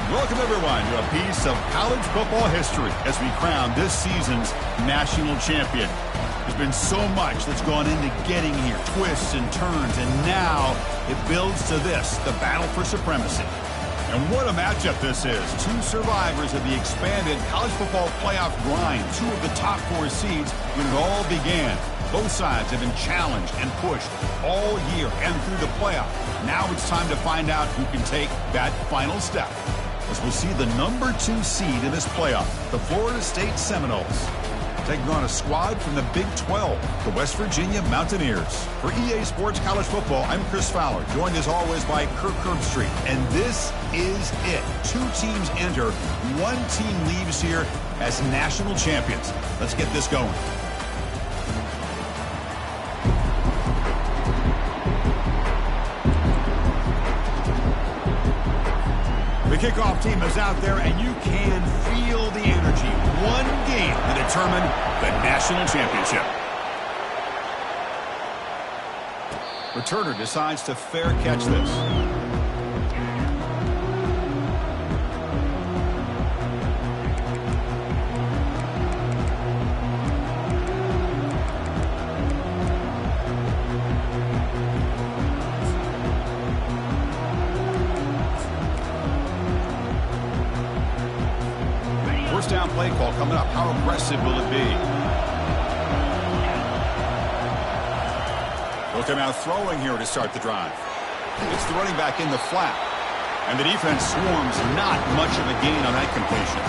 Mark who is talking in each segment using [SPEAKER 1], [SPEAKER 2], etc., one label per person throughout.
[SPEAKER 1] Welcome, everyone, to a piece of college football history as we crown this season's national champion. There's been so much that's gone into getting here, twists and turns, and now it builds to this, the battle for supremacy. And what a matchup this is. Two survivors of the expanded college football playoff grind, two of the top 4 seeds when it all began. Both sides have been challenged and pushed all year and through the playoff. Now it's time to find out who can take that final step, as we'll see the number 2 seed in this playoff, the Florida State Seminoles, taking on a squad from the Big 12, the West Virginia Mountaineers. For EA Sports College Football, I'm Chris Fowler, joined as always by Kirk Herbstreit. And this is it. 2 teams enter, 1 team leaves here as national champions. Let's get this going. The kickoff team is out there, and you can feel the energy. One game to determine the national championship. Returner decides to fair catch this. First down play call coming up. How aggressive will it be? They'll come out throwing here to start the drive. It's the running back in the flat. And the defense swarms. Not much of a gain on that completion.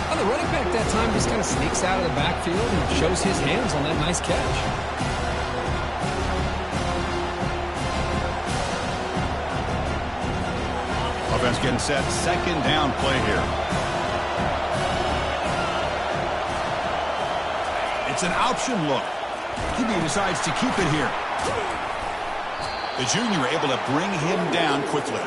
[SPEAKER 2] Well, the running back that time just kind of sneaks out of the backfield and shows his hands on that nice catch.
[SPEAKER 1] Offense getting set. Second down play here. It's an option look. QB decides to keep it here. The junior able to bring him down quickly.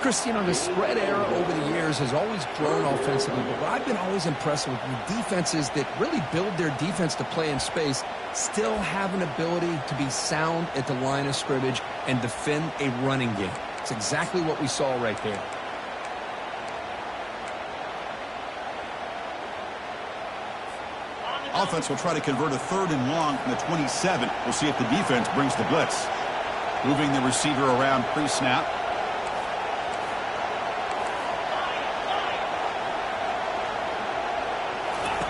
[SPEAKER 2] Chris, you know, the spread era over the years has always grown offensively, but I've been always impressed with defenses that really build their defense to play in space, still have an ability to be sound at the line of scrimmage and defend a running game. It's exactly what we saw right there.
[SPEAKER 1] Offense will try to convert a 3rd and long from the 27. We'll see if the defense brings the blitz. Moving the receiver around pre-snap.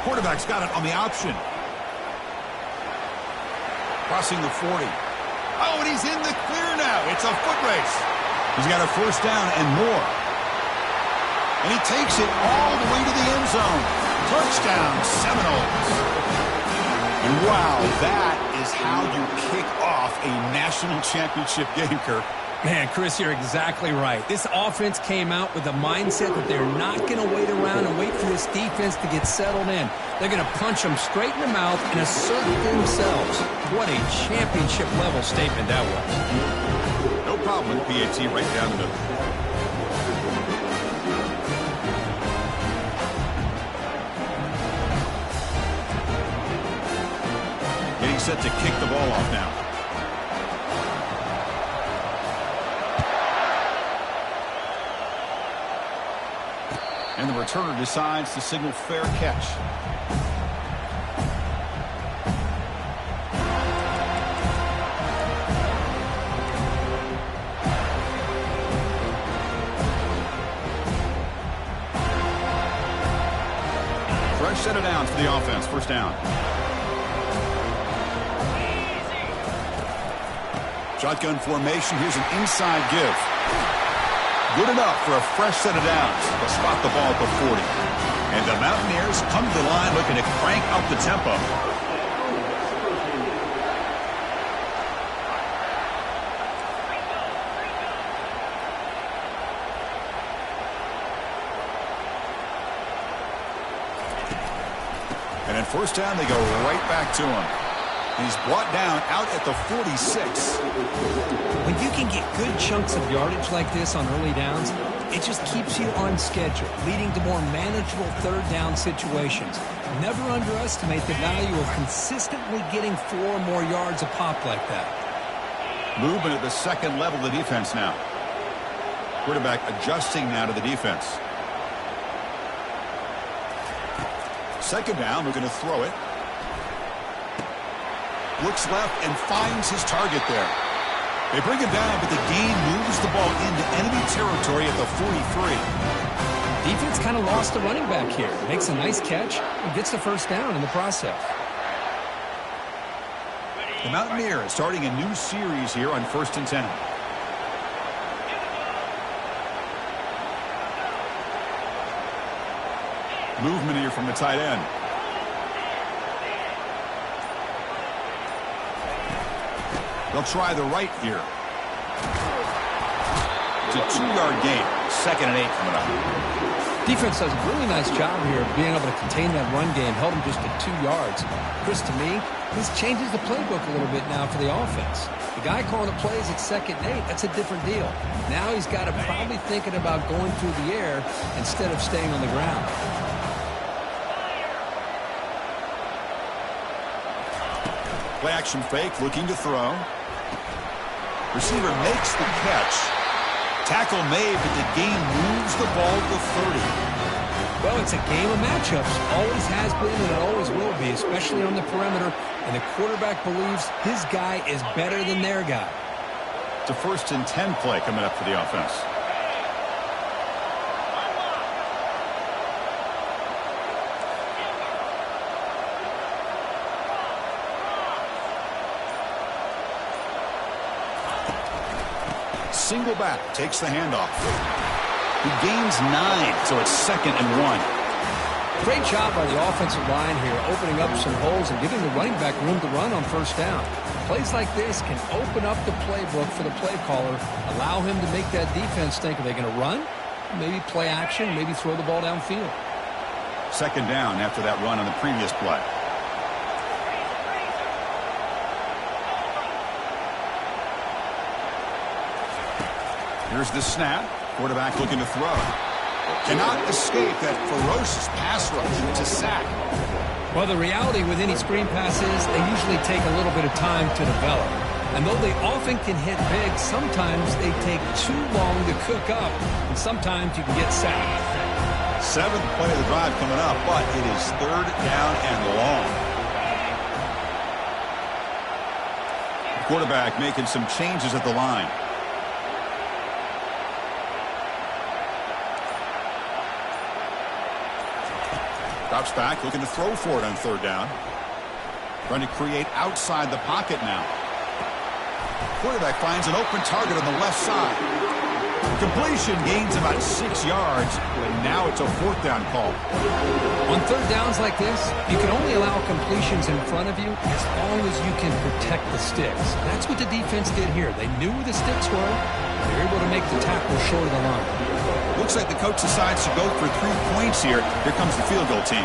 [SPEAKER 1] Quarterback's got it on the option. Crossing the 40. Oh, and he's in the clear now. It's a foot race. He's got a first down and more. And he takes it all the way to the end zone. Touchdown, Seminoles. And wow, that is how you kick off a national championship game, Kirk.
[SPEAKER 2] Man, Chris, you're exactly right. This offense came out with a mindset that they're not going to wait around and wait for this defense to get settled in. They're going to punch them straight in the mouth and assert themselves. What a championship-level statement that was.
[SPEAKER 1] No problem with PAT right down the middle. Getting set to kick the ball off now. And the returner decides to signal fair catch. Fresh set of downs for the offense. First down. Shotgun formation. Here's an inside give. Good enough for a fresh set of downs. They'll spot the ball at the 40. And the Mountaineers come to the line looking to crank up the tempo. And in first down, they go right back to him. He's brought down out at the 46.
[SPEAKER 2] When you can get good chunks of yardage like this on early downs, it just keeps you on schedule, leading to more manageable 3rd down situations. Never underestimate the value of consistently getting 4 or more yards a pop like that.
[SPEAKER 1] Movement at the second level of the defense now. Quarterback adjusting now to the defense. Second down, we're going to throw it. Looks left and finds his target there. They bring him down, but the gain moves the ball into enemy territory at the 43.
[SPEAKER 2] Defense kind of lost the running back here. Makes a nice catch and gets the first down in the process.
[SPEAKER 1] The Mountaineers starting a new series here on 1st and 10. Movement here from the tight end. They'll try the right here. It's a 2-yard gain. 2nd and 8 coming up.
[SPEAKER 2] Defense does a really nice job here of being able to contain that run game. Held him just at 2 yards. Chris, to me, this changes the playbook a little bit now for the offense. The guy calling the plays at 2nd and 8, that's a different deal. Now he's got to probably thinking about going through the air instead of staying on the ground.
[SPEAKER 1] Play action fake, looking to throw. Receiver makes the catch. Tackle made, but the gain moves the ball to 30.
[SPEAKER 2] Well, it's a game of matchups. Always has been and it always will be, especially on the perimeter. And the quarterback believes his guy is better than their guy.
[SPEAKER 1] It's a 1st and 10 play coming up for the offense. Single back, takes the handoff. He gains 9, so it's 2nd and 1.
[SPEAKER 2] Great job by the offensive line here, opening up some holes and giving the running back room to run on 1st down. Plays like this can open up the playbook for the play caller, allow him to make that defense think, are they going to run? Maybe play action, maybe throw the ball downfield.
[SPEAKER 1] 2nd down after that run on the previous play. Here's the snap. Quarterback looking to throw. Cannot escape that ferocious pass rush. It's a sack.
[SPEAKER 2] Well, the reality with any screen pass is they usually take a little bit of time to develop. And though they often can hit big, sometimes they take too long to cook up. And sometimes you can get sacked.
[SPEAKER 1] 7th play of the drive coming up, but it is 3rd down and long. The quarterback making some changes at the line. Drops back, looking to throw for it on 3rd down. Trying to create outside the pocket now. Quarterback finds an open target on the left side. Completion gains about 6 yards, but now it's a 4th down call.
[SPEAKER 2] On 3rd downs like this, you can only allow completions in front of you as long as you can protect the sticks. That's what the defense did here. They knew where the sticks were. They were able to make the tackle short of the line.
[SPEAKER 1] Looks like the coach decides to go for 3 points here. Here comes the field goal team.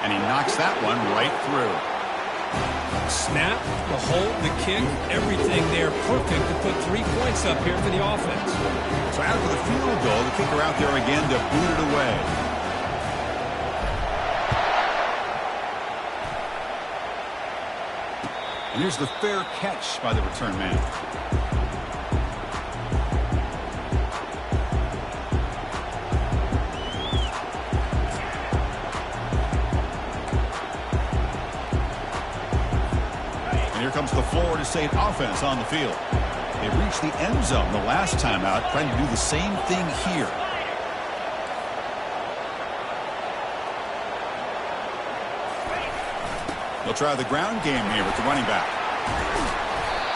[SPEAKER 1] And he knocks that one right through.
[SPEAKER 2] Snap, the hold, the kick, everything there perfect to put 3 points up here for the offense.
[SPEAKER 1] So after the field goal, the kicker out there again to boot it away. And here's the fair catch by the return man. Here comes the Florida State offense on the field. They reached the end zone the last time out, trying to do the same thing here. They'll try the ground game here with the running back.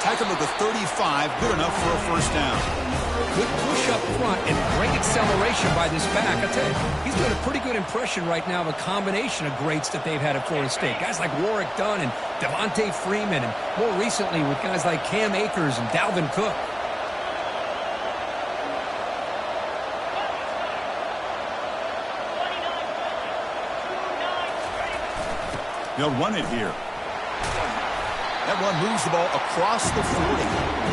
[SPEAKER 1] Tackle at the 35, good enough for a 1st down.
[SPEAKER 2] Good push up front and great acceleration by this back. I tell you, he's doing a pretty good impression right now of a combination of greats that they've had at Florida State. Guys like Warwick Dunn and Devontae Freeman, and more recently with guys like Cam Akers and Dalvin Cook.
[SPEAKER 1] They'll run it here. That run moves the ball across the 40.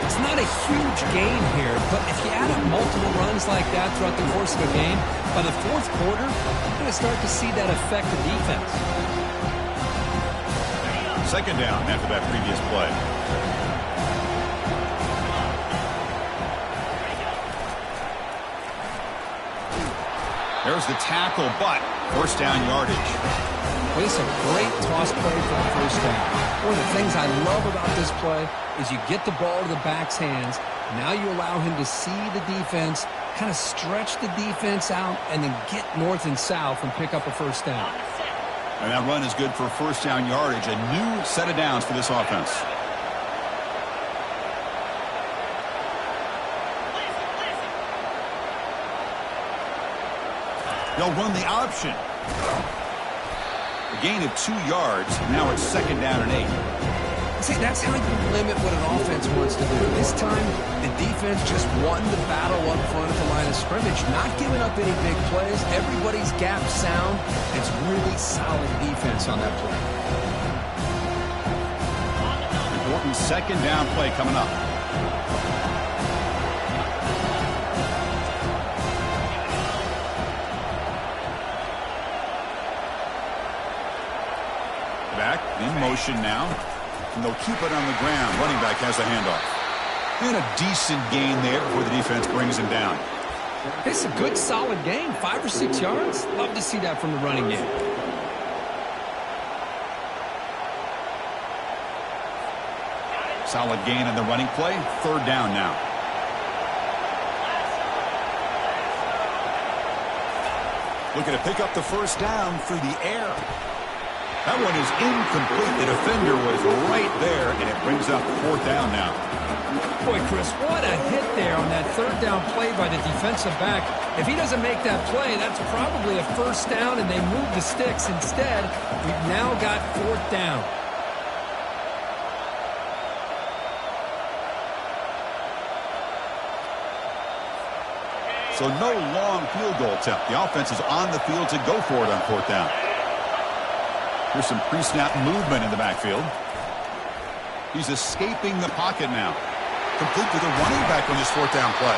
[SPEAKER 2] It's not a huge gain here, but if you add up multiple runs like that throughout the course of a game, by the 4th quarter, you're going to start to see that affect the defense.
[SPEAKER 1] 2nd down after that previous play. There's the tackle, but first down yardage.
[SPEAKER 2] Well, it's a great toss play for the first down. One of the things I love about this play is you get the ball to the back's hands. Now you allow him to see the defense, kind of stretch the defense out, and then get north and south and pick up a first down.
[SPEAKER 1] And that run is good for first down yardage. A new set of downs for this offense. They'll run the option. A gain of 2 yards. Now it's second down and 8.
[SPEAKER 2] See, that's how you limit what an offense wants to do. This time, the defense just won the battle up front at the line of scrimmage, not giving up any big plays. Everybody's gap sound. It's really solid defense on that play.
[SPEAKER 1] Important second down play coming up. Back in motion now. And they'll keep it on the ground. Running back has the handoff. And a decent gain there before the defense brings him down.
[SPEAKER 2] It's a good, solid gain. 5 or 6 yards. Love to see that from the running game.
[SPEAKER 1] Solid gain on the running play. Third down now. Looking to pick up the first down through the air. That one is incomplete. The defender was right there, and it brings up fourth down now.
[SPEAKER 2] Boy, Chris, what a hit there on that third down play by the defensive back. If he doesn't make that play, that's probably a first down, and they move the sticks. Instead, we've now got fourth down.
[SPEAKER 1] So no long field goal attempt. The offense is on the field to go for it on fourth down. Here's some pre-snap movement in the backfield. He's escaping the pocket now. Complete to the running back on this fourth down play.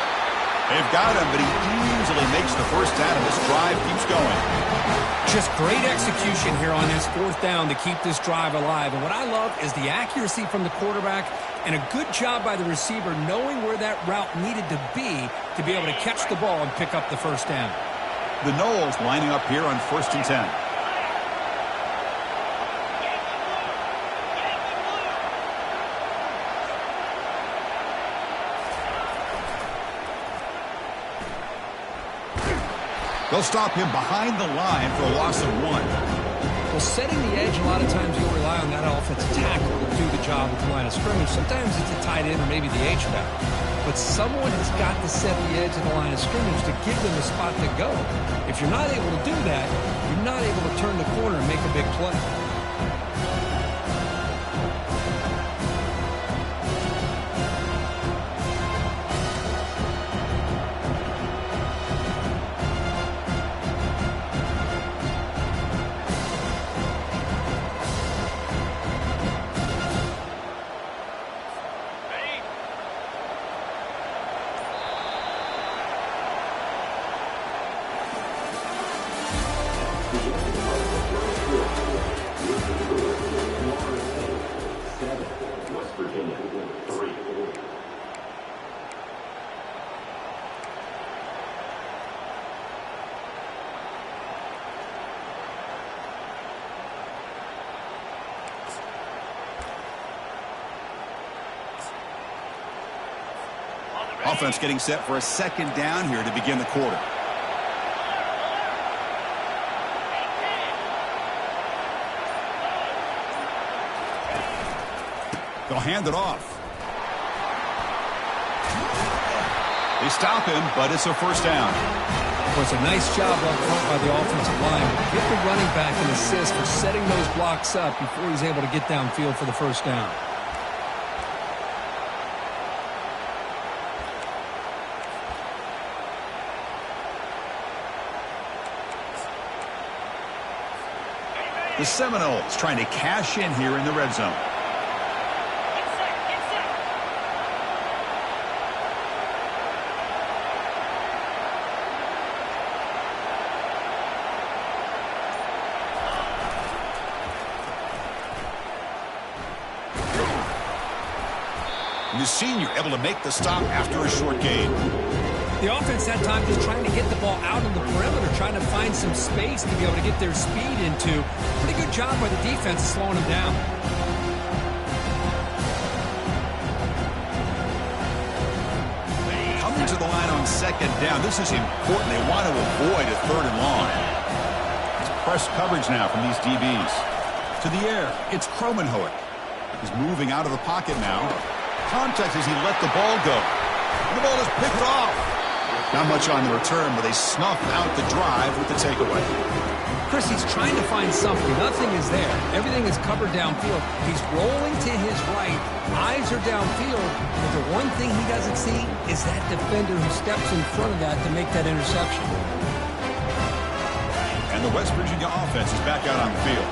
[SPEAKER 1] They've got him, but he easily makes the first down, and this drive keeps going.
[SPEAKER 2] Just great execution here on this fourth down to keep this drive alive. And what I love is the accuracy from the quarterback and a good job by the receiver knowing where that route needed to be able to catch the ball and pick up the first down.
[SPEAKER 1] The Noles lining up here on 1st and 10. They'll stop him behind the line for a loss of 1.
[SPEAKER 2] Well, setting the edge, a lot of times you'll rely on that offensive tackle to do the job at the line of scrimmage. Sometimes it's a tight end or maybe the H-back. But someone has got to set the edge of the line of scrimmage to give them a spot to go. If you're not able to do that, you're not able to turn the corner and make a big play.
[SPEAKER 1] Offense getting set for a second down here to begin the quarter. They'll hand it off. They stop him, but it's a first down.
[SPEAKER 2] Well, it's a nice job up front by the offensive line. Get the running back an assist for setting those blocks up before he's able to get downfield for the first down.
[SPEAKER 1] The Seminoles trying to cash in here in the red zone. And the senior able to make the stop after a short gain.
[SPEAKER 2] The offense that time just trying to get the ball out on the perimeter, trying to find some space to be able to get their speed into. Pretty good job by the defense slowing them down.
[SPEAKER 1] Coming to the line on second down. This is important. They want to avoid a third and long. It's press coverage now from these DBs. To the air, it's Kromenhoek. He's moving out of the pocket now. Contact as he let the ball go. The ball is picked off. Not much on the return, but they snuff out the drive with the takeaway.
[SPEAKER 2] Chris, he's trying to find something. Nothing is there. Everything is covered downfield. He's rolling to his right. Eyes are downfield. But the one thing he doesn't see is that defender who steps in front of that to make that interception.
[SPEAKER 1] And the West Virginia offense is back out on the field.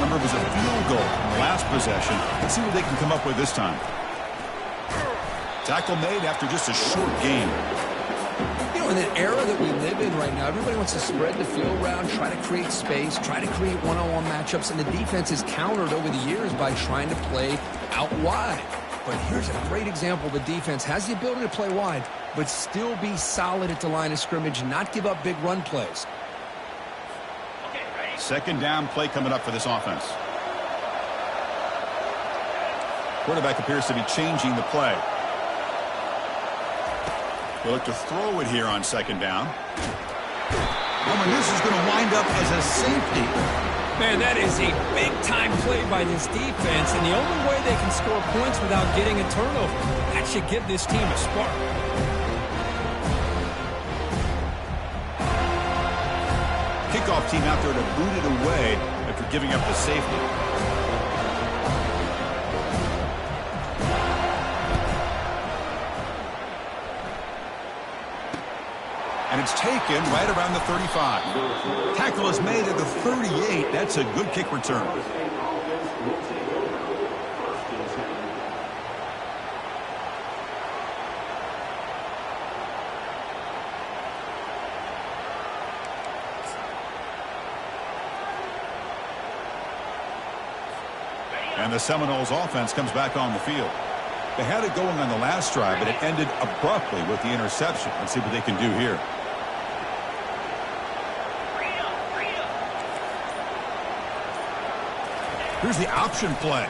[SPEAKER 1] Remember, it was a field goal in the last possession. Let's see what they can come up with this time. Tackle made after just a short game.
[SPEAKER 2] You know, in the era that we live in right now, everybody wants to spread the field around, try to create space, try to create one-on-one matchups, and the defense is countered over the years by trying to play out wide. But here's a great example. The defense has the ability to play wide, but still be solid at the line of scrimmage, not give up big run plays.
[SPEAKER 1] Second down play coming up for this offense. Quarterback appears to be changing the play. They'll look to throw it here on second down. And this is going to wind up as a safety.
[SPEAKER 2] Man, that is a big-time play by this defense, and the only way they can score points without getting a turnover. That should give this team a spark.
[SPEAKER 1] Kickoff team out there to boot it away after giving up the safety. And it's taken right around the 35. Tackle is made at the 38. That's a good kick return. And the Seminoles offense comes back on the field. They had it going on the last drive, but it ended abruptly with the interception. Let's see what they can do here. Here's the option play.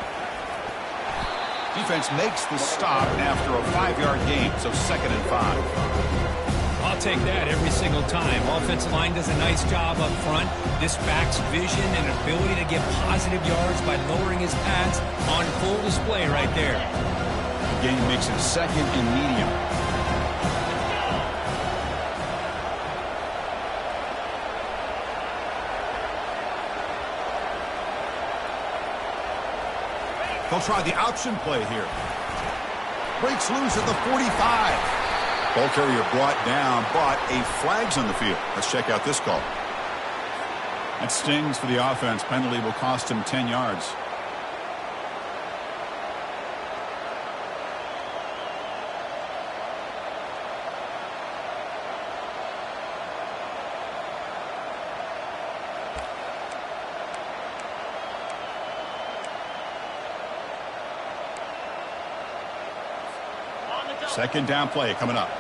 [SPEAKER 1] Defense makes the stop after a 5-yard gain, so 2nd and 5.
[SPEAKER 2] I'll take that every single time. Offensive line does a nice job up front. This back's vision and ability to get positive yards by lowering his pads on full display right there.
[SPEAKER 1] The game makes it 2nd and medium. They'll try the option play here. Breaks loose at the 45. Ball carrier brought down, but a flag's on the field. Let's check out this call. That stings for the offense. Penalty will cost him 10 yards. Second down play coming up.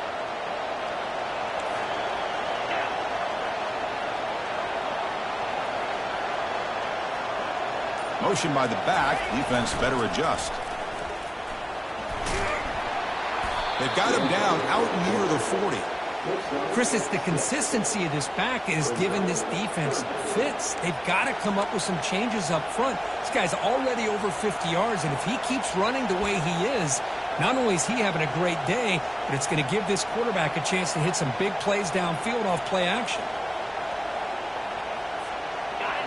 [SPEAKER 1] Motion by the back. Defense better adjust. They've got him down out near the 40.
[SPEAKER 2] Chris, it's the consistency of this back is giving this defense fits. They've got to come up with some changes up front. This guy's already over 50 yards, and if he keeps running the way he is, not only is he having a great day, but it's going to give this quarterback a chance to hit some big plays downfield off play action.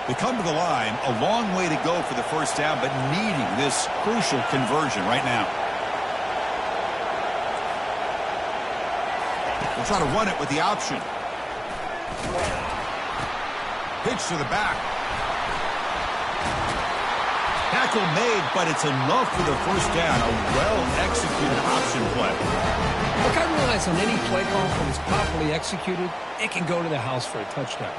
[SPEAKER 1] They come to the line, a long way to go for the first down, but needing this crucial conversion right now. They'll try to run it with the option. Pitch to the back. Tackle made, but it's enough for the first down. A well-executed option play.
[SPEAKER 2] Look, I realize on any play call, when it's properly executed, it can go to the house for a touchdown.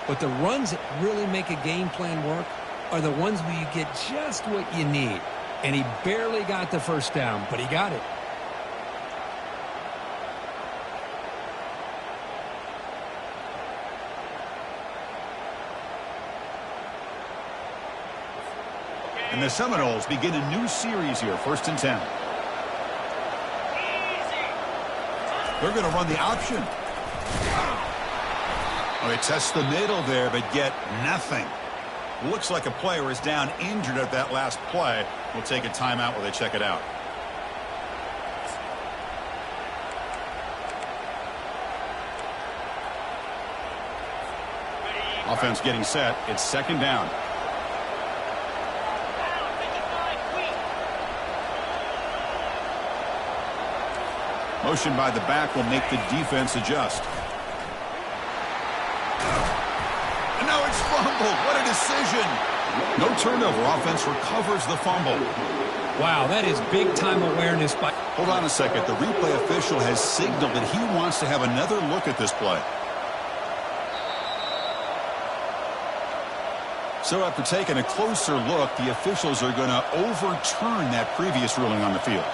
[SPEAKER 2] But the runs that really make a game plan work are the ones where you get just what you need. And he barely got the first down, but he got it.
[SPEAKER 1] And the Seminoles begin a new series here, 1st and 10. They're going to run the option. Well, they test the middle there, but get nothing. Looks like a player is down injured at that last play. We'll take a timeout while they check it out. Offense getting set. It's 2nd down. Motion by the back will make the defense adjust. And now it's fumbled. What a decision. No turnover. Offense recovers the fumble.
[SPEAKER 2] Wow, that is big-time awareness by...
[SPEAKER 1] Hold on a second. The replay official has signaled that he wants to have another look at this play. So after taking a closer look, the officials are going to overturn that previous ruling on the field.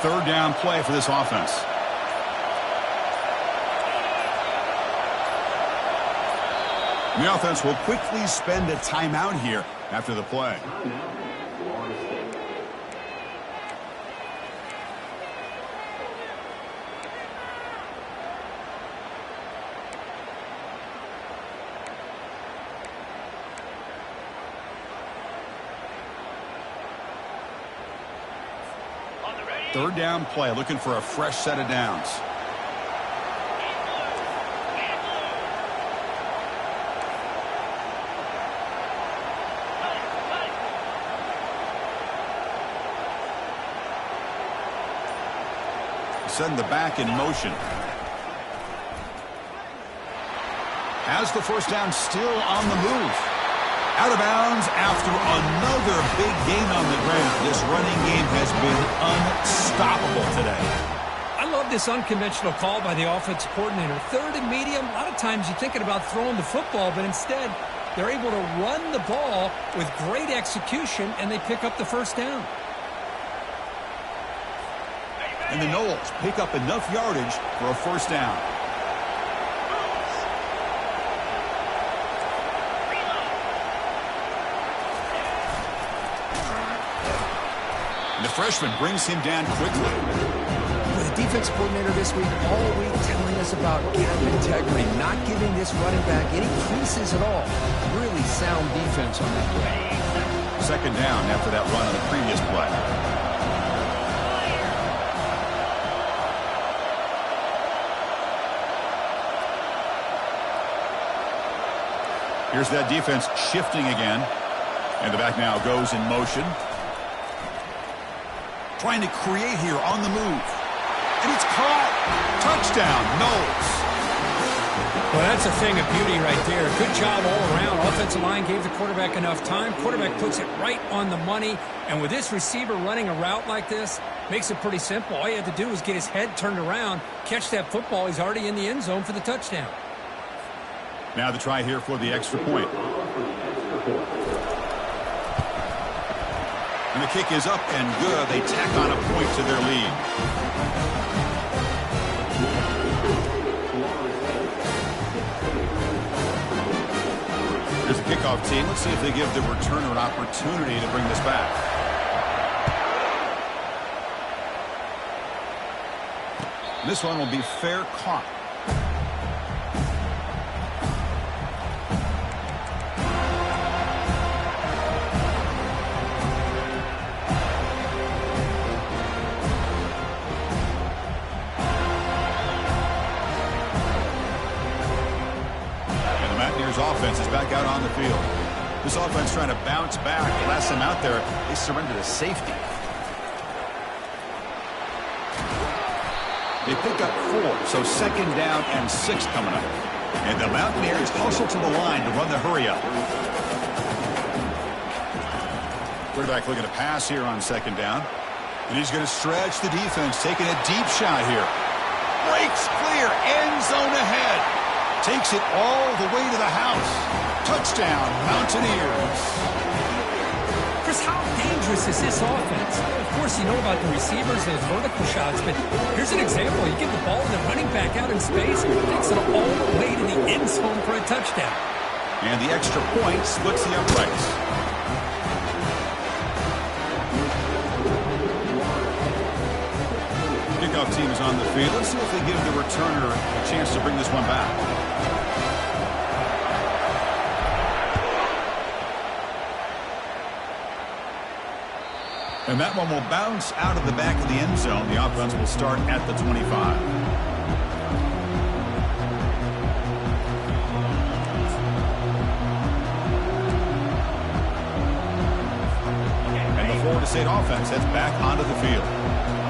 [SPEAKER 1] Third down play for this offense. The offense will quickly spend a timeout here after the play. Third down play, looking for a fresh set of downs. Send the back in motion. Has the first down, still on the move. Out of bounds after another big gain on the ground. This running game has been unstoppable today.
[SPEAKER 2] I love this unconventional call by the offense coordinator. 3rd and medium, a lot of times you're thinking about throwing the football, but instead they're able to run the ball with great execution, and they pick up the first down.
[SPEAKER 1] And the Noles pick up enough yardage for a first down. And the freshman brings him down quickly.
[SPEAKER 2] The defense coordinator this week all week telling us about gap integrity, not giving this running back any creases at all. Really sound defense on that play.
[SPEAKER 1] 2nd down after that run on the previous play. Here's that defense shifting again. And the back now goes in motion. Trying to create here on the move. And it's caught. Touchdown, Noles.
[SPEAKER 2] Well, that's a thing of beauty right there. Good job all around. Offensive line gave the quarterback enough time. Quarterback puts it right on the money. And with this receiver running a route like this, makes it pretty simple. All you had to do was get his head turned around, catch that football. He's already in the end zone for the touchdown.
[SPEAKER 1] Now the try here for the extra point. And the kick is up and good. They tack on a point to their lead. Here's the kickoff team. Let's see if they give the returner an opportunity to bring this back. This one will be fair caught. Offense is back out on the field. This offense trying to bounce back. Last time out there, they surrendered a safety. They pick up 4, so 2nd down and 6 coming up. And the Mountaineers hustle to the line to run the hurry up. Quarterback looking to pass here on 2nd down. And he's going to stretch the defense, taking a deep shot here. Breaks clear, end zone ahead. Takes it all the way to the house. Touchdown, Mountaineers.
[SPEAKER 3] Chris, how dangerous is this offense? Of course, you know about the receivers, those vertical shots, but here's an example. You give the ball to the running back out in space, takes it all the way to the end zone for a touchdown.
[SPEAKER 1] And the extra point splits the uprights. Kickoff team is on the field. Let's see if they give the returner a chance to bring this one back. And that one will bounce out of the back of the end zone. The offense will start at the 25. And the Florida State offense heads back onto the field.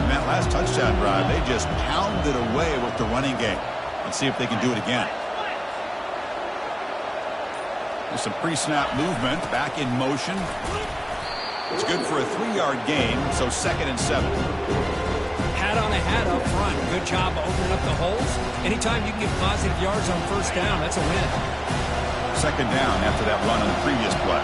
[SPEAKER 1] In that last touchdown drive, they just pounded away with the running game. Let's see if they can do it again. There's some pre-snap movement, back in motion. It's good for a 3-yard gain, so 2nd and 7.
[SPEAKER 3] Hat on a hat up front. Good job opening up the holes. Anytime you can get positive yards on first down, that's a win.
[SPEAKER 1] 2nd down after that run on the previous play.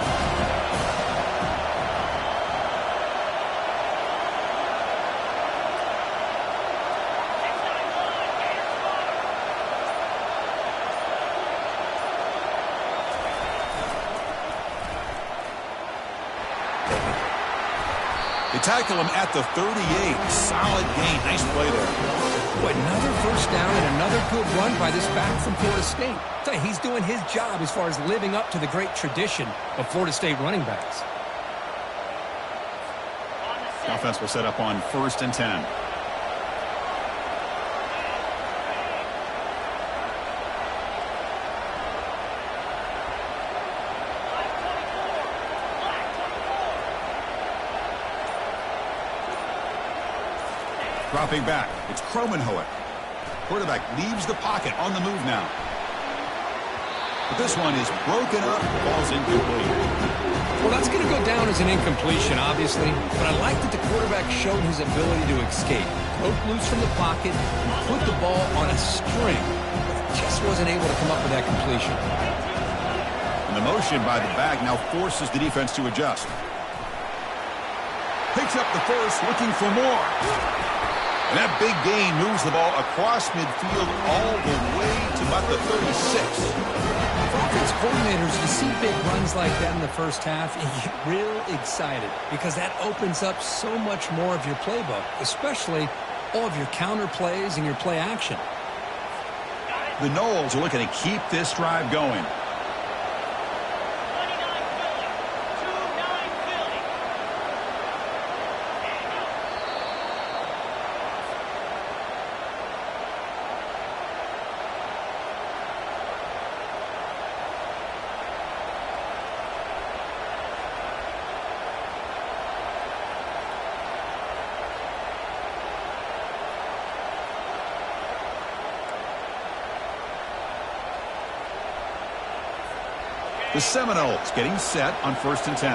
[SPEAKER 1] They tackle him at the 38. Solid gain. Nice play there.
[SPEAKER 2] Boy, another first down and another good run by this back from Florida State. I'll tell you, he's doing his job as far as living up to the great tradition of Florida State running backs.
[SPEAKER 1] The offense will set up on 1st and 10. Dropping back, it's Kromenhoek. Quarterback leaves the pocket on the move now. But this one is broken up, ball's incomplete.
[SPEAKER 2] Well, that's going to go down as an incompletion, obviously. But I like that the quarterback showed his ability to escape. Broke loose from the pocket and put the ball on a string. But just wasn't able to come up with that completion.
[SPEAKER 1] And the motion by the back now forces the defense to adjust. Picks up the first, looking for more. And that big gain moves the ball across midfield all the way to about the 36.
[SPEAKER 2] For offense coordinators, you see big runs like that in the first half, and you get real excited because that opens up so much more of your playbook, especially all of your counter plays and your play action.
[SPEAKER 1] The Noles are looking to keep this drive going. The Seminoles getting set on 1st and 10.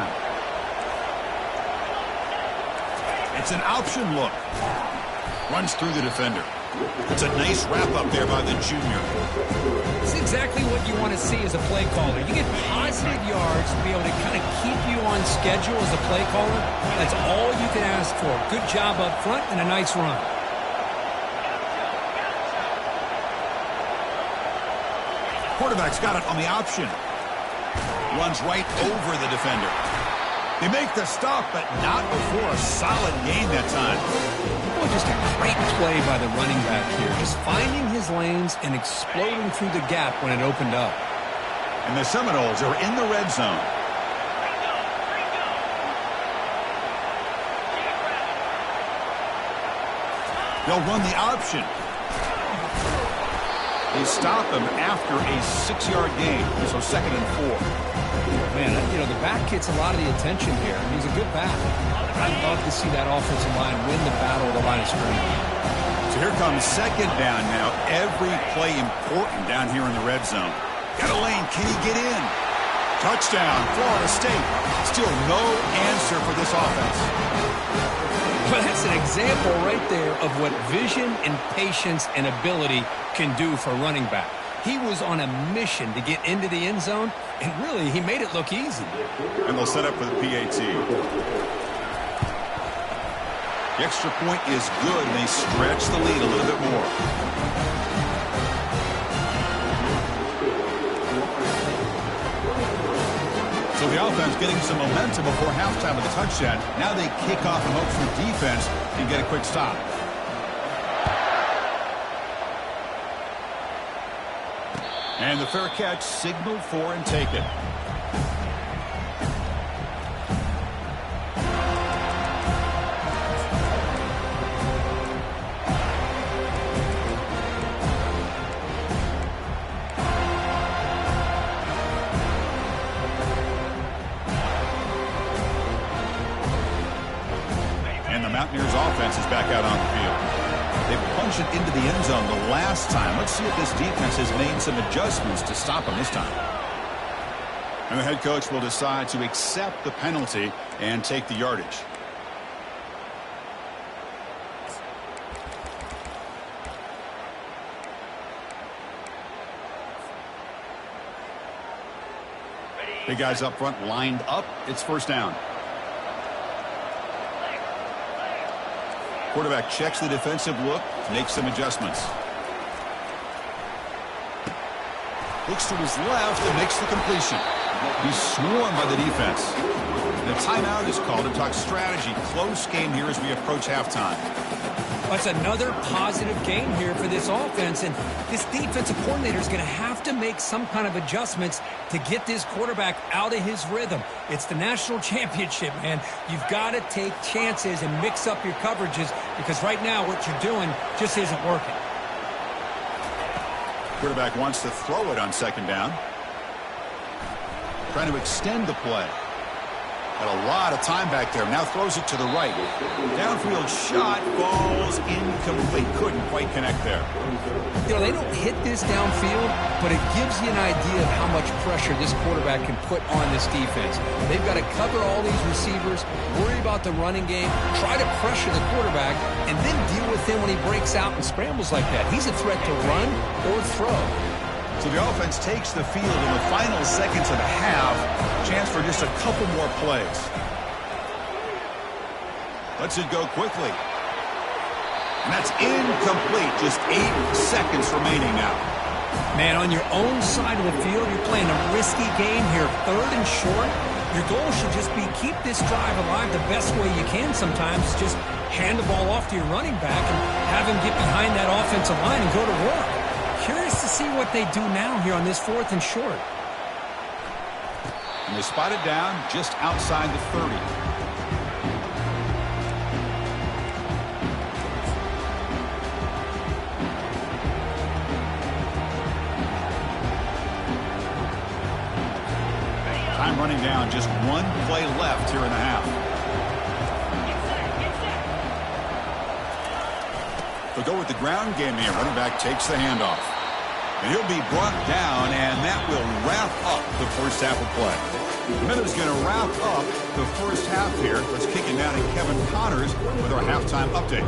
[SPEAKER 1] It's an option look. Runs through the defender. It's a nice wrap-up there by the junior.
[SPEAKER 3] It's exactly what you want to see as a play caller. You get positive yards to be able to kind of keep you on schedule as a play caller. That's all you can ask for. Good job up front and a nice run.
[SPEAKER 1] Quarterback's got it on the option. Runs right over the defender. They make the stop, but not before a solid gain that time.
[SPEAKER 2] Well, just a great play by the running back here. Just finding his lanes and exploding through the gap when it opened up.
[SPEAKER 1] And the Seminoles are in the red zone. They'll run the option. They stop him after a 6-yard gain, so 2nd and 4.
[SPEAKER 2] Man, you know, the back gets a lot of the attention here. He's a good back. I'd love to see that offensive line win the battle of the line of scrimmage.
[SPEAKER 1] So here comes 2nd down now. Every play important down here in the red zone. Got a lane. Can he get in? Touchdown, Florida State. Still no answer for this offense.
[SPEAKER 2] Well, that's an example right there of what vision and patience and ability can do for running back. He was on a mission to get into the end zone, and really, he made it look easy.
[SPEAKER 1] And they'll set up for the PAT. The extra point is good, and they stretch the lead a little bit more. So the offense getting some momentum before halftime with a touchdown. Now they kick off and hope for the defense and get a quick stop. And the fair catch signaled for and taken. Mountaineers offense is back out on the field. They punched it into the end zone the last time. Let's see if this defense has made some adjustments to stop them this time. And the head coach will decide to accept the penalty and take the yardage. The guys up front lined up. It's first down. Quarterback checks the defensive look, makes some adjustments. Looks to his left and makes the completion. He's swarmed by the defense. And a timeout is called to talk strategy. Close game here as we approach halftime.
[SPEAKER 3] That's another positive game here for this offense, and this defensive coordinator is going to have to make some kind of adjustments to get this quarterback out of his rhythm. It's the national championship, man. You've got to take chances and mix up your coverages because right now what you're doing just isn't working.
[SPEAKER 1] Quarterback wants to throw it on second down. Trying to extend the play. Had a lot of time back there. Now throws it to the right. Downfield shot falls incomplete. Couldn't quite connect there.
[SPEAKER 2] You know, they don't hit this downfield, but it gives you an idea of how much pressure this quarterback can put on this defense. They've got to cover all these receivers, worry about the running game, try to pressure the quarterback, and then deal with him when he breaks out and scrambles like that. He's a threat to run or throw.
[SPEAKER 1] So the offense takes the field in the final seconds of the half. Chance for just a couple more plays. Lets it go quickly. And that's incomplete. Just 8 seconds remaining now.
[SPEAKER 3] Man, on your own side of the field, you're playing a risky game here. 3rd and short. Your goal should just be keep this drive alive the best way you can sometimes. Just hand the ball off to your running back and have him get behind that offensive line and go to work. Curious to see what they do now here on this 4th and short.
[SPEAKER 1] And they spot it down just outside the 30. Time running down, just 1 play left here in the half. They'll go with the ground game here. Running back takes the handoff. And he'll be brought down, and that will wrap up the first half of play. The Minnows going to wrap up the first half here. Let's kick it down to Kevin Connors with our halftime update.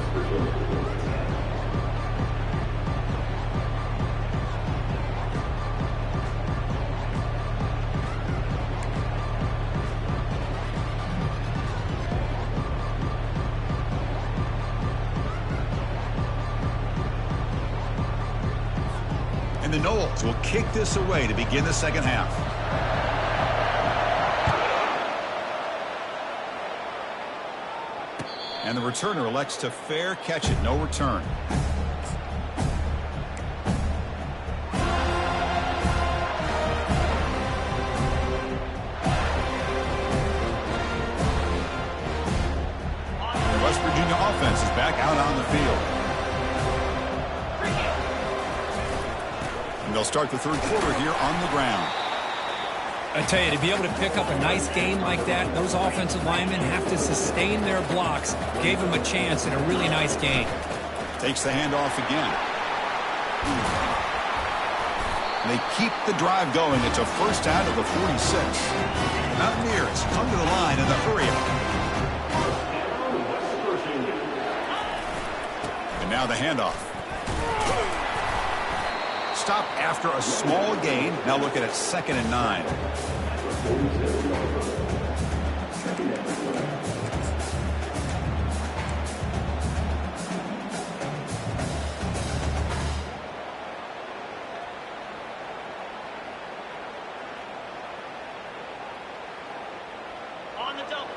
[SPEAKER 1] The Knowles will kick this away to begin the second half. And the returner elects to fair catch it. No return. The West Virginia offense is back out on the field. They'll start the 3rd quarter here on the ground.
[SPEAKER 3] I tell you, to be able to pick up a nice game like that, those offensive linemen have to sustain their blocks. Gave them a chance in a really nice game.
[SPEAKER 1] Takes the handoff again. They keep the drive going. It's a first out of the 46. Mountaineers come to the line in the hurry-up. And now the handoff. stop after a small gain. Now looking at 2nd and 9.
[SPEAKER 4] On the double.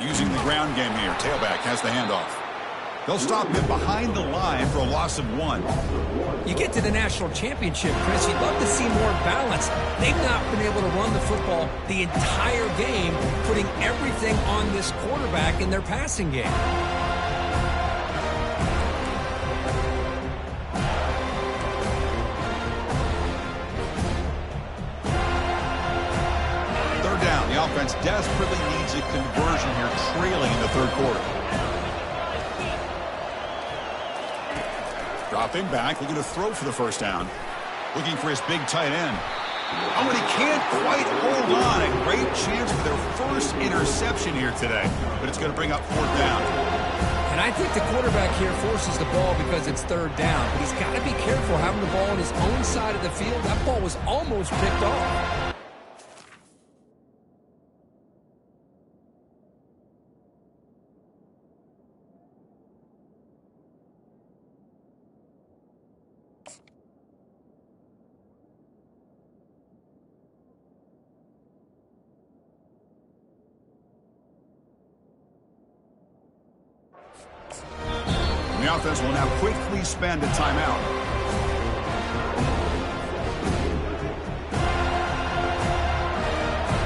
[SPEAKER 1] Using the ground game here. Tailback has the handoff. They'll stop him behind the line for a loss of 1.
[SPEAKER 3] You get to the national championship, Chris, you'd love to see more balance. They've not been able to run the football the entire game, putting everything on this quarterback in their passing game.
[SPEAKER 1] Third down. The offense desperately needs a conversion here, trailing in the third quarter. Dropping back, looking to throw for the first down. Looking for his big tight end. Oh, and he can't quite hold on. A great chance for their first interception here today. But it's going to bring up 4th down.
[SPEAKER 3] And I think the quarterback here forces the ball because it's 3rd down. But he's got to be careful having the ball on his own side of the field. That ball was almost picked off.
[SPEAKER 1] The offense will now quickly spend a timeout.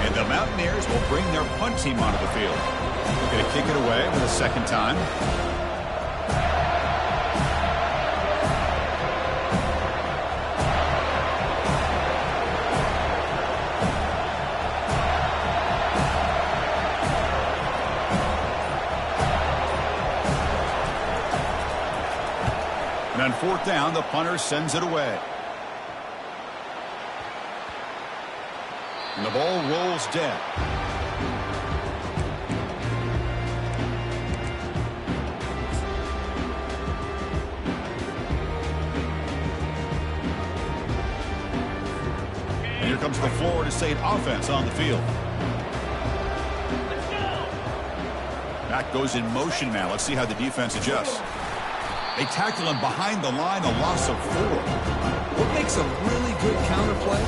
[SPEAKER 1] And the Mountaineers will bring their punt team onto the field. Going to kick it away for the 2nd time. And on 4th down, the punter sends it away. And the ball rolls dead. And here comes the Florida State offense on the field. Back goes in motion now. Let's see how the defense adjusts. They tackle him behind the line, a loss of 4.
[SPEAKER 2] What makes a really good counterplay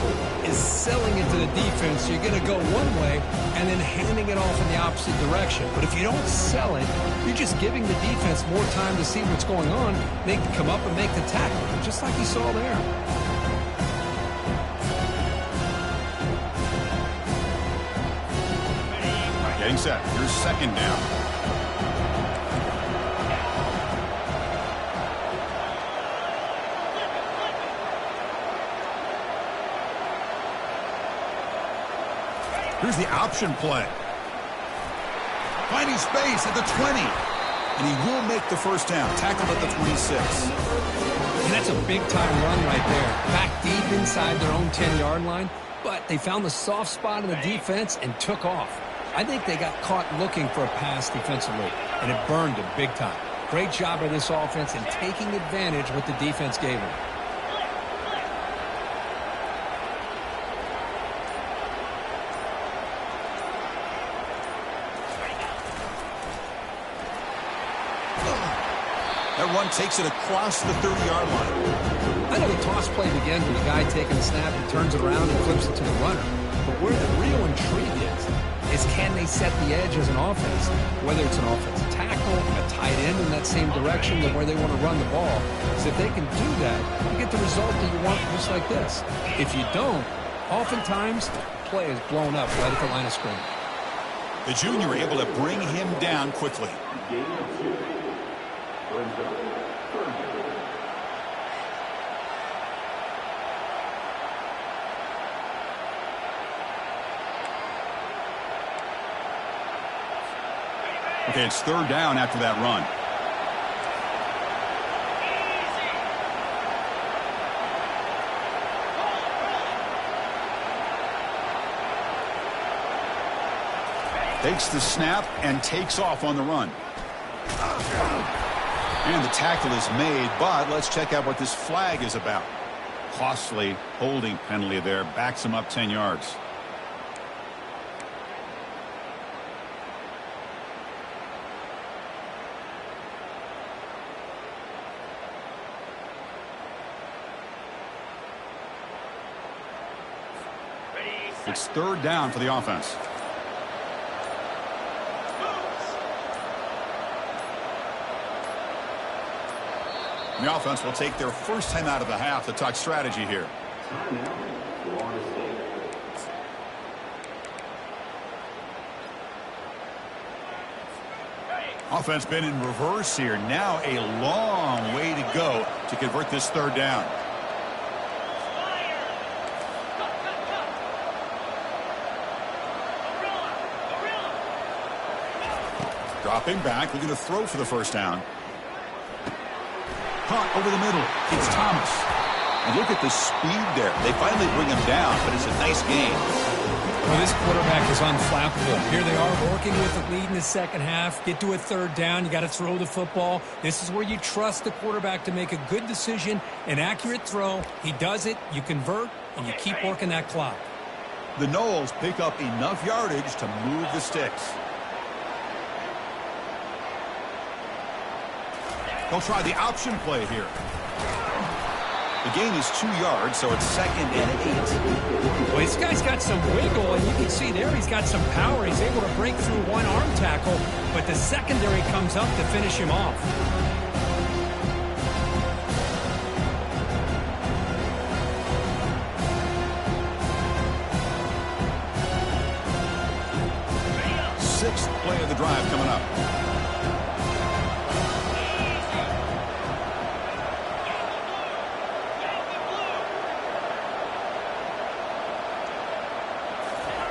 [SPEAKER 2] is selling it to the defense. You're going to go one way and then handing it off in the opposite direction. But if you don't sell it, you're just giving the defense more time to see what's going on. They can come up and make the tackle, just like you saw there.
[SPEAKER 1] Getting set. Here's 2nd down. Here's the option play. Finding space at the 20. And he will make the first down. Tackled at the 26.
[SPEAKER 2] And that's a big-time run right there. Back deep inside their own 10-yard line. But they found the soft spot in the defense and took off. I think they got caught looking for a pass defensively, and it burned them big time. Great job by this offense in taking advantage of what the defense gave them.
[SPEAKER 1] That run takes it across the 30-yard line.
[SPEAKER 2] I know the toss play begins with a guy taking the snap and turns it around and flips it to the runner. But where the real intrigue is can they set the edge as an offense? Whether it's an offensive tackle, a tight end in that same direction than where they want to run the ball. So if they can do that, you get the result that you want just like this. If you don't, oftentimes the play is blown up right at the line of scrimmage.
[SPEAKER 1] The junior able to bring him down quickly. Okay, it's 3rd down after that run. Takes the snap and takes off on the run. And the tackle is made, but let's check out what this flag is about. Costly holding penalty there. Backs him up 10 yards. It's third down for the offense. The offense will take their first time out of the half to talk strategy here. Offense been in reverse here. Now a long way to go to convert this third down. Dropping back, looking to throw for the first down. Caught over the middle. It's Thomas. And look at the speed there. They finally bring him down, but it's a nice gain.
[SPEAKER 3] Well, this quarterback is unflappable. Here they are working with the lead in the second half. Get to a third down. You got to throw the football. This is where you trust the quarterback to make a good decision, an accurate throw. He does it. You convert, and you keep working that clock.
[SPEAKER 1] The Noles pick up enough yardage to move the sticks. They'll try the option play here. The gain is 2 yards, so it's 2nd and 8.
[SPEAKER 3] Well, this guy's got some wiggle, and you can see there he's got some power. He's able to break through one arm tackle, but the secondary comes up to finish him off.
[SPEAKER 1] Sixth play of the drive coming up.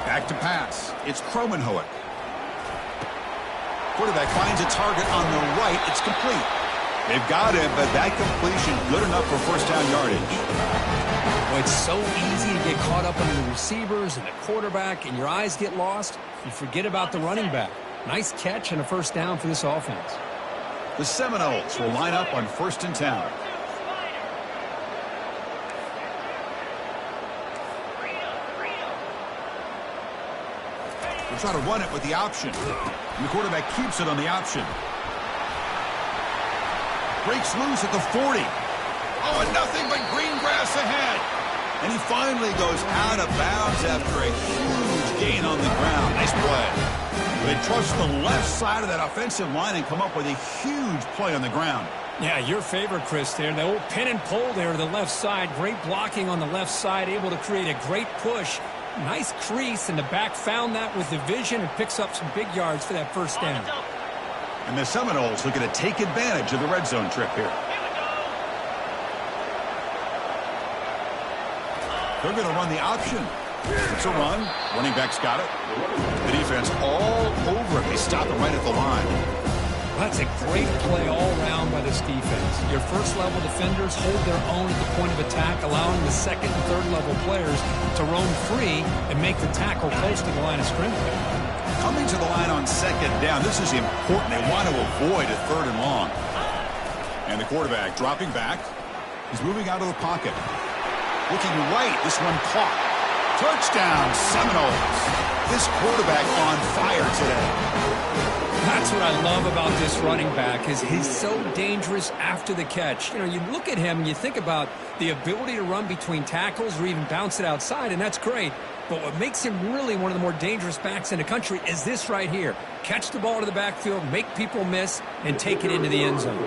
[SPEAKER 1] Back to pass. It's Kromenhoek. Quarterback finds a target on the right. It's complete. They've got him, but that completion good enough for first down yardage.
[SPEAKER 2] Well, it's so easy to get caught up on the receivers and the quarterback, and your eyes get lost. You forget about the running back. Nice catch and a first down for this offense.
[SPEAKER 1] The Seminoles will line up on 1st and 10. They'll try to run it with the option. And the quarterback keeps it on the option. Breaks loose at the 40. Oh, and nothing but green grass ahead. And he finally goes out of bounds after a huge gain on the ground. Nice play. They trust the left side of that offensive line and come up with a huge play on the ground.
[SPEAKER 3] Yeah, your favorite, Chris, there. The old pin and pull there to the left side. Great blocking on the left side, able to create a great push. Nice crease, and the back found that with the vision and picks up some big yards for that first down.
[SPEAKER 1] And the Seminoles looking to take advantage of the red zone trip here. They're going to run the option. It's a run. Running back's got it. The defense all over it. They stop it right at the line.
[SPEAKER 3] That's a great play all around by this defense. Your first-level defenders hold their own at the point of attack, allowing the second and third-level players to roam free and make the tackle close to the line of scrimmage.
[SPEAKER 1] Coming to the line on 2nd down, this is important. They want to avoid a 3rd and long. And the quarterback dropping back. He's moving out of the pocket. Looking right, this one caught. Touchdown, Seminoles. This quarterback on fire today.
[SPEAKER 3] That's what I love about this running back is he's so dangerous after the catch. You know, you look at him and you think about the ability to run between tackles or even bounce it outside, and that's great. But what makes him really one of the more dangerous backs in the country is this right here. Catch the ball to the backfield, make people miss, and take it into the end zone.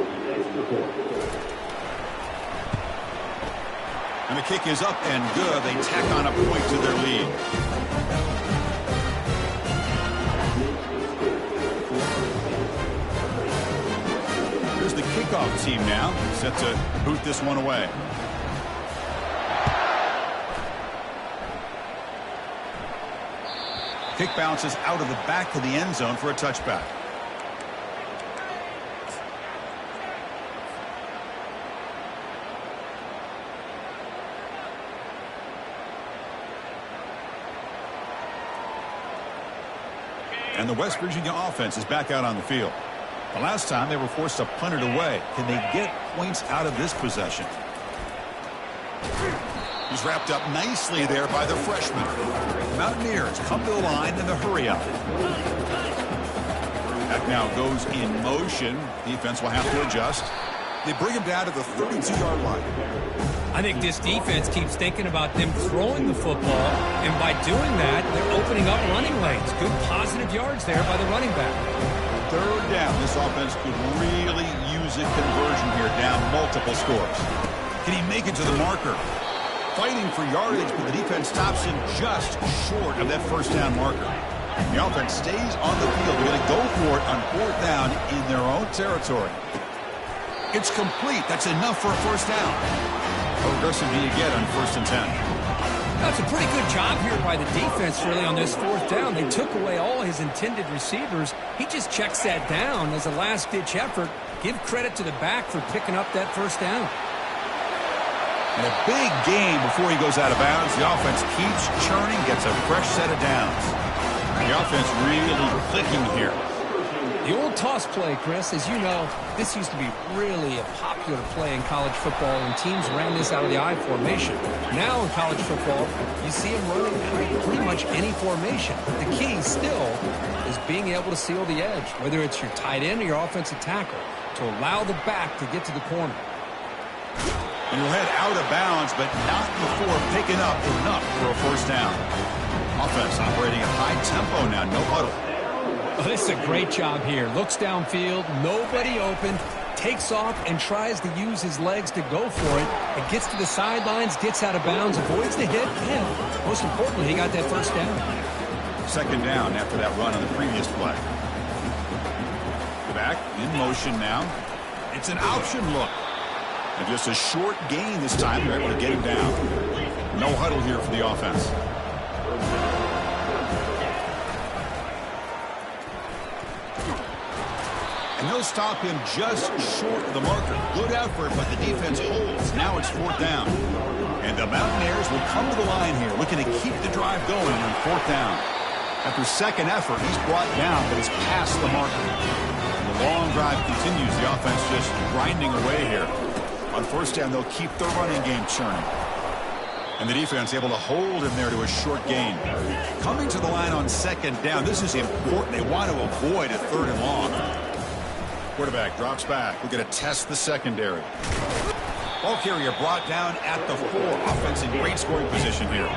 [SPEAKER 1] And the kick is up and good. They tack on a point to their lead. Here's the kickoff team now, set to boot this one away. Kick bounces out of the back of the end zone for a touchback. And the West Virginia offense is back out on the field. The last time they were forced to punt it away. Can they get points out of this possession? He's wrapped up nicely there by the freshman. Mountaineers come to the line in the hurry up. That now goes in motion. Defense will have to adjust. They bring him down to the 32-yard line.
[SPEAKER 3] I think this defense keeps thinking about them throwing the football, and by doing that, they're opening up running lanes. Good positive yards there by the running back.
[SPEAKER 1] Third down. This offense could really use a conversion here, down multiple scores. Can he make it to the marker? Fighting for yardage, but the defense stops him just short of that first down marker. The offense stays on the field. They're going to go for it on fourth down in their own territory. It's complete. That's enough for a first down. How aggressive do you get on 1st and 10?
[SPEAKER 3] That's a pretty good job here by the defense, really, on this fourth down. They took away all his intended receivers. He just checks that down as a last-ditch effort. Give credit to the back for picking up that first down.
[SPEAKER 1] And a big game before he goes out of bounds. The offense keeps churning, gets a fresh set of downs. The offense really clicking here.
[SPEAKER 2] The old toss play, Chris, as you know, this used to be really a popular play in college football, and teams ran this out of the I formation. Now in college football, you see them running pretty much any formation. But the key still is being able to seal the edge, whether it's your tight end or your offensive tackle, to allow the back to get to the corner.
[SPEAKER 1] And he'll head out of bounds, but not before picking up enough for a first down. Offense operating at high tempo now, no huddle.
[SPEAKER 2] Oh, this is a great job here. Looks downfield, nobody open, takes off and tries to use his legs to go for it. It gets to the sidelines, gets out of bounds, avoids the hit, and most importantly, he got that first down.
[SPEAKER 1] Second down after that run on the previous play. The back in motion now. It's an option look. And just a short gain this time. They're able to get him down. No huddle here for the offense. And they'll stop him just short of the marker. Good effort, but the defense holds. Now it's fourth down. And the Mountaineers will come to the line here, looking to keep the drive going on fourth down. After second effort, he's brought down, but he's past the marker. And the long drive continues. The offense just grinding away here. On first down, they'll keep the running game churning. And the defense able to hold him there to a short gain. Coming to the line on second down, this is important. They want to avoid a third and long. Quarterback drops back. We're going to test the secondary. Ball carrier brought down at the 4. Offense in great scoring position here.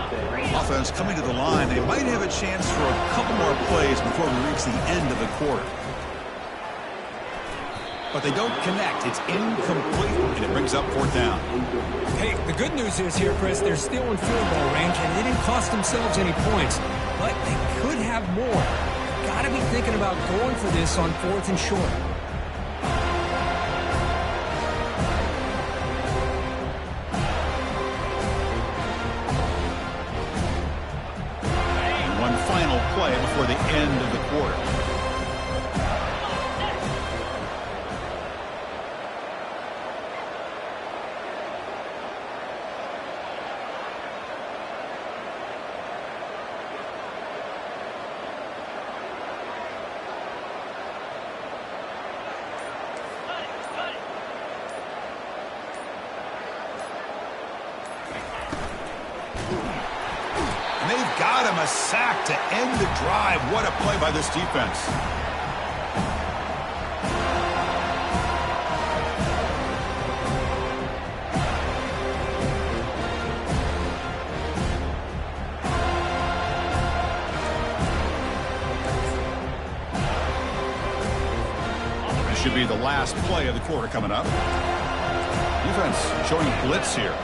[SPEAKER 1] Offense coming to the line. They might have a chance for a couple more plays before we reach the end of the quarter. But they don't connect. It's incomplete, and it brings up fourth down.
[SPEAKER 3] Hey, the good news is here, Chris, they're still in field goal range, and they didn't cost themselves any points. But they could have more. Got to be thinking about going for this on 4th and short.
[SPEAKER 1] And one final play before the end of the quarter. They've got him a sack to end the drive. What a play by this defense. This should be the last play of the quarter coming up. Defense showing blitz here.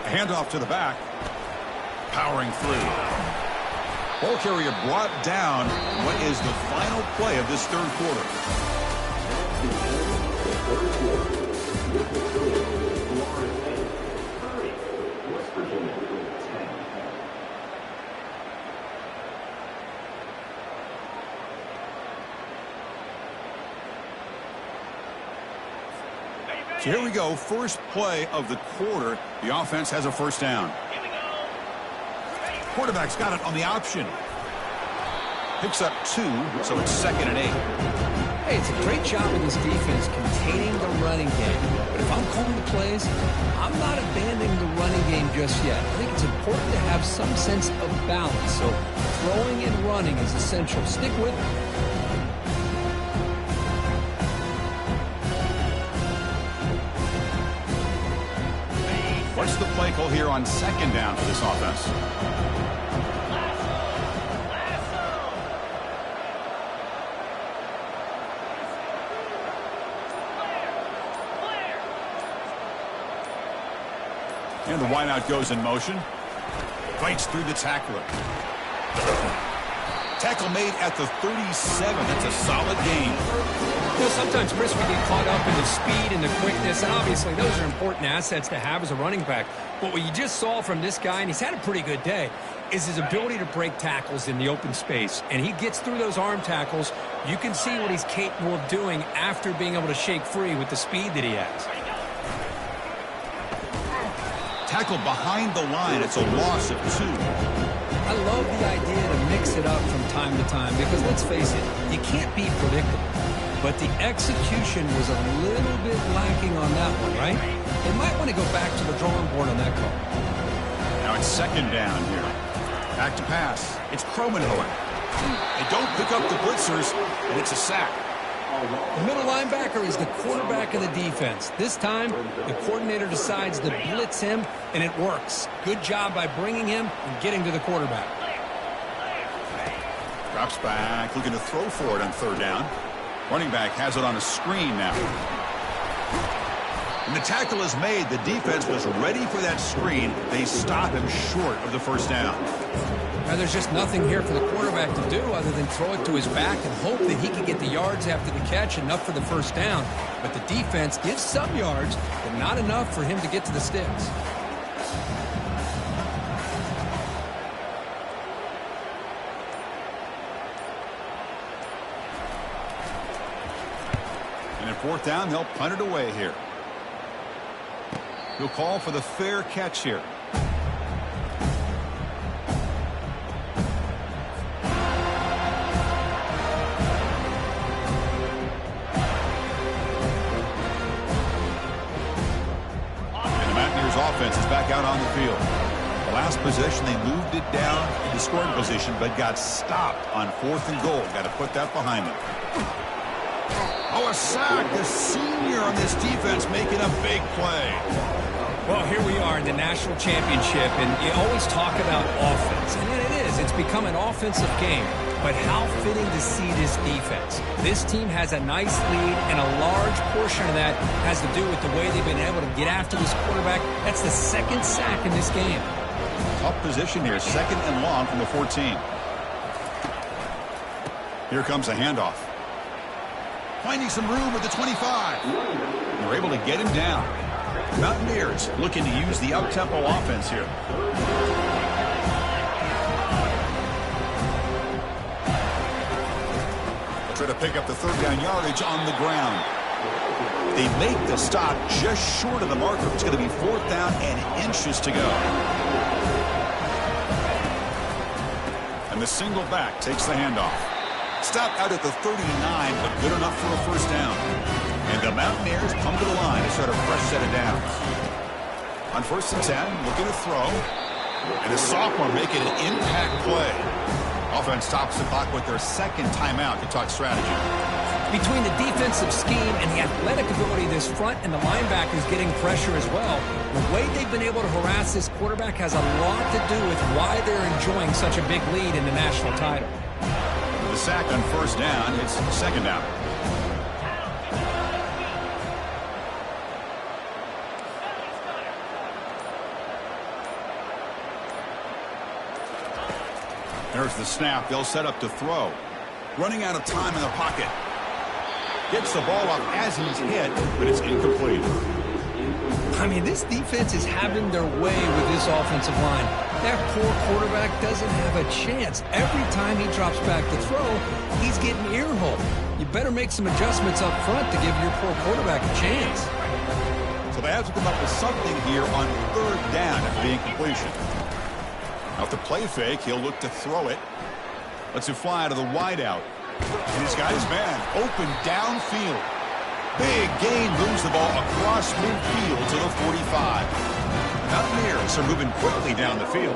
[SPEAKER 1] Handoff to the back. Powering through. Ball carrier brought down. What is the final play of this third quarter? So here we go. First play of the quarter. The offense has a first down. Quarterback's got it on the option. Picks up 2, so it's 2nd and 8.
[SPEAKER 2] Hey, it's a great job of this defense containing the running game. But if I'm calling the plays, I'm not abandoning the running game just yet. I think it's important to have some sense of balance. So throwing and running is essential. Stick with it.
[SPEAKER 1] What's the play call here on 2nd down for this offense? And the wideout goes in motion. Fights through the tackler. Tackle made at the 37. That's a solid gain.
[SPEAKER 3] You know, sometimes, Chris, we get caught up in the speed and the quickness, and obviously those are important assets to have as a running back. But what you just saw from this guy, and he's had a pretty good day, is his ability to break tackles in the open space. And he gets through those arm tackles. You can see what he's capable of doing after being able to shake free with the speed that he has.
[SPEAKER 1] Tackled behind the line. It's a loss of 2.
[SPEAKER 2] I love the idea to mix it up from time to time because, let's face it, you can't be predictable. But the execution was a little bit lacking on that one, right? They might want to go back to the drawing board on that call.
[SPEAKER 1] Now it's 2nd down here. Back to pass. It's Kromenhoek. They don't pick up the blitzers, and it's a sack.
[SPEAKER 2] The middle linebacker is the quarterback of the defense. This time, the coordinator decides to blitz him, and it works. Good job by bringing him and getting to the quarterback.
[SPEAKER 1] Drops back, looking to throw for it on 3rd down. Running back has it on a screen now. And the tackle is made. The defense was ready for that screen. They stop him short of the 1st down.
[SPEAKER 2] Now, there's just nothing here for the quarterback to do other than throw it to his back and hope that he can get the yards after the catch, enough for the 1st down. But the defense gives some yards, but not enough for him to get to the sticks.
[SPEAKER 1] And at 4th down, they'll punt it away here. He'll call for the fair catch here. Offense is back out on the field. The last possession, they moved it down into scoring position, but got stopped on 4th and goal. Got to put that behind them. Oh, a sack. The senior on this defense making a big play.
[SPEAKER 3] Well, here we are in the national championship, and you always talk about offense. And it is. It's become an offensive game. But how fitting to see this defense. This team has a nice lead, and a large portion of that has to do with the way they've been able to get after this quarterback. That's the 2nd sack in this game.
[SPEAKER 1] Tough position here, 2nd and long from the 14. Here comes a handoff. Finding some room at the 25. They're able to get him down. Mountaineers looking to use the up-tempo offense here. Try to pick up the 3rd down yardage on the ground. They make the stop just short of the marker. It's going to be 4th down and inches to go. And the single back takes the handoff. Stopped out at the 39, but good enough for a 1st down. And the Mountaineers come to the line to start a fresh set of downs. On 1st and 10, looking to throw. And the sophomore making an impact play. Offense stops the clock with their 2nd timeout to talk strategy.
[SPEAKER 3] Between the defensive scheme and the athletic ability of this front and the linebackers getting pressure as well, the way they've been able to harass this quarterback has a lot to do with why they're enjoying such a big lead in the national title.
[SPEAKER 1] With the sack on 1st down, it's 2nd down. There's the snap. They'll set up to throw. Running out of time in the pocket. Gets the ball up as he's hit, but it's incomplete.
[SPEAKER 2] I mean, this defense is having their way with this offensive line. That poor quarterback doesn't have a chance. Every time he drops back to throw, he's getting earholed. You better make some adjustments up front to give your poor quarterback a chance.
[SPEAKER 1] So they have to come up with something here on 3rd down after the incompletion. Now, if the play fake, he'll look to throw it. Lets it fly out of the wideout. And he's got his man open downfield. Big gain, moves the ball across midfield to the 45. The Mountaineers are moving quickly down the field.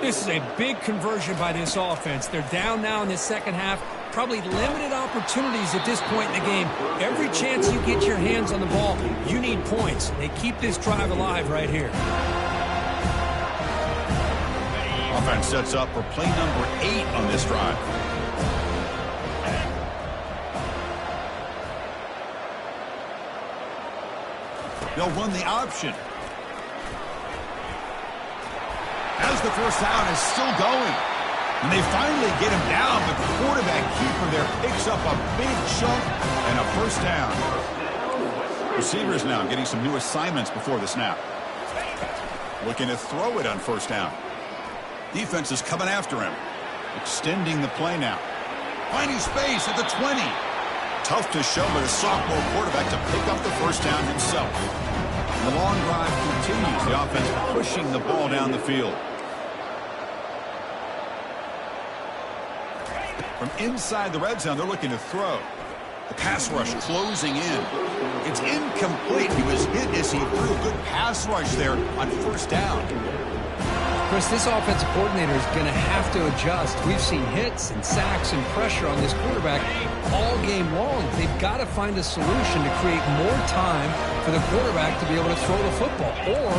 [SPEAKER 3] This is a big conversion by this offense. They're down now in the second half. Probably limited opportunities at this point in the game. Every chance you get your hands on the ball, you need points. They keep this drive alive right here.
[SPEAKER 1] Offense sets up for play number 8 on this drive. They'll run the option. As the first down is still going. And they finally get him down, but the quarterback keeper there picks up a big chunk and a first down. Receivers now getting some new assignments before the snap. Looking to throw it on first down. Defense is coming after him. Extending the play now. Finding space at the 20. Tough to show by the sophomore quarterback to pick up the first down himself. And the long drive continues. The offense pushing the ball down the field. From inside the red zone, they're looking to throw. The pass rush closing in. It's incomplete. He was hit as he threw a good pass rush there on first down.
[SPEAKER 2] Chris, this offensive coordinator is going to have to adjust. We've seen hits and sacks and pressure on this quarterback all game long. They've got to find a solution to create more time for the quarterback to be able to throw the football, or